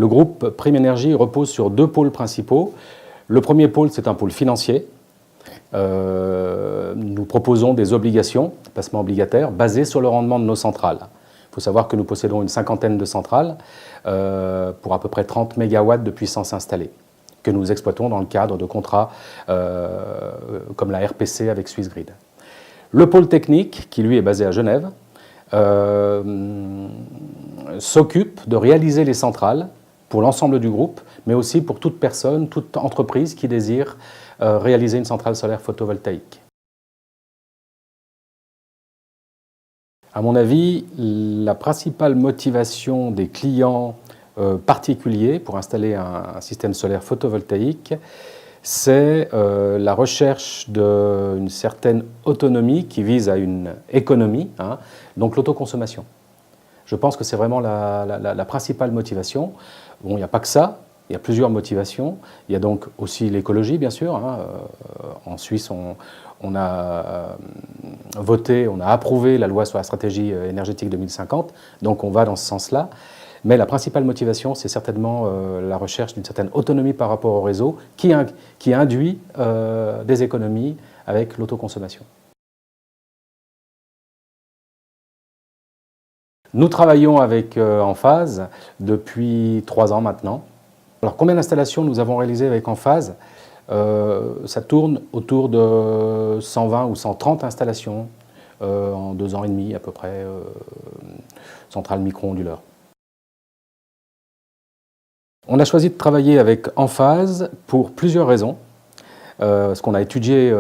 Le groupe Prime Énergie repose sur deux pôles principaux. Le premier pôle, c'est un pôle financier. Nous proposons des obligations, placements obligataires, basés sur le rendement de nos centrales. Il faut savoir que nous possédons une cinquantaine de centrales pour à peu près 30 MW de puissance installée, que nous exploitons dans le cadre de contrats comme la RPC avec Swissgrid. Le pôle technique, qui lui est basé à Genève, s'occupe de réaliser les centrales pour l'ensemble du groupe, mais aussi pour toute personne, toute entreprise qui désire réaliser une centrale solaire photovoltaïque. À mon avis, la principale motivation des clients particuliers pour installer un système solaire photovoltaïque, c'est la recherche d'une certaine autonomie qui vise à une économie, donc l'autoconsommation. Je pense que c'est vraiment la principale motivation. Bon, il n'y a pas que ça, il y a plusieurs motivations. Il y a donc aussi l'écologie, bien sûr. En Suisse, on a voté, on a approuvé la loi sur la stratégie énergétique 2050, donc on va dans ce sens-là. Mais la principale motivation, c'est certainement la recherche d'une certaine autonomie par rapport au réseau qui induit des économies avec l'autoconsommation. Nous travaillons avec Enphase depuis 3 ans maintenant. Alors combien d'installations nous avons réalisées avec Enphase? Ça tourne autour de 120 ou 130 installations en 2 ans et demi à peu près, centrales micro-onduleurs. On a choisi de travailler avec Enphase pour plusieurs raisons. Parce qu'on a étudié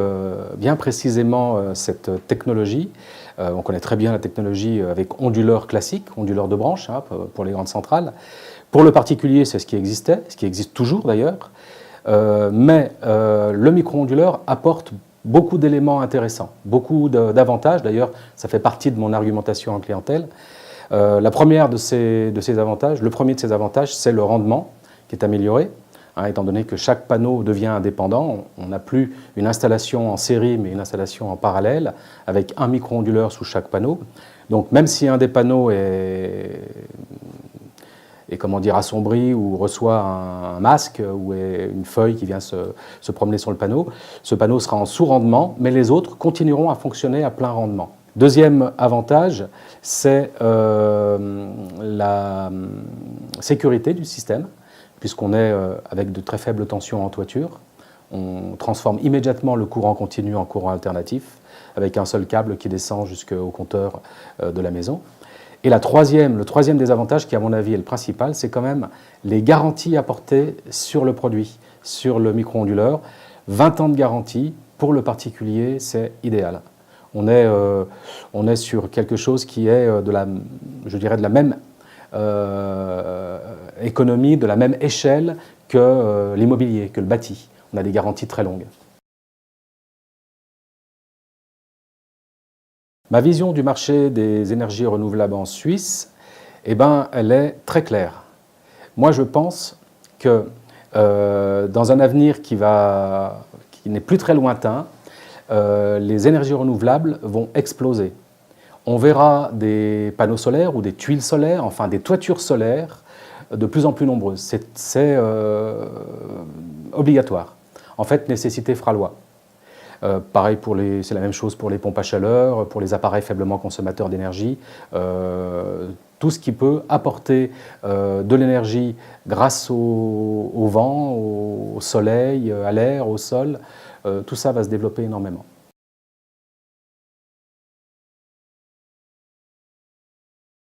bien précisément cette technologie. On connaît très bien la technologie avec onduleur classique, onduleur de branche pour les grandes centrales. Pour le particulier, c'est ce qui existait, ce qui existe toujours d'ailleurs. Mais le micro-onduleur apporte beaucoup d'éléments intéressants, beaucoup d'avantages. D'ailleurs, ça fait partie de mon argumentation en clientèle. Le premier de ces avantages, c'est le rendement qui est amélioré. Étant donné que chaque panneau devient indépendant, on n'a plus une installation en série, mais une installation en parallèle, avec un micro-onduleur sous chaque panneau. Donc même si un des panneaux est assombri ou reçoit un masque ou une feuille qui vient se promener sur le panneau, ce panneau sera en sous-rendement, mais les autres continueront à fonctionner à plein rendement. Deuxième avantage, c'est la sécurité du système, puisqu'on est avec de très faibles tensions en toiture. On transforme immédiatement le courant continu en courant alternatif, avec un seul câble qui descend jusqu'au compteur de la maison. Et le troisième des avantages, qui à mon avis est le principal, c'est quand même les garanties apportées sur le produit, sur le micro-onduleur. 20 ans de garantie, pour le particulier, c'est idéal. On est sur quelque chose qui est de la même économie, de la même échelle que l'immobilier, que le bâti. On a des garanties très longues. Ma vision du marché des énergies renouvelables en Suisse, elle est très claire. Moi, je pense que dans un avenir qui n'est plus très lointain, les énergies renouvelables vont exploser. On verra des panneaux solaires ou des tuiles solaires, enfin des toitures solaires de plus en plus nombreuses. C'est obligatoire. En fait, nécessité fera loi. Pareil, c'est la même chose pour les pompes à chaleur, pour les appareils faiblement consommateurs d'énergie. Tout ce qui peut apporter de l'énergie grâce au vent, au soleil, à l'air, au sol, tout ça va se développer énormément.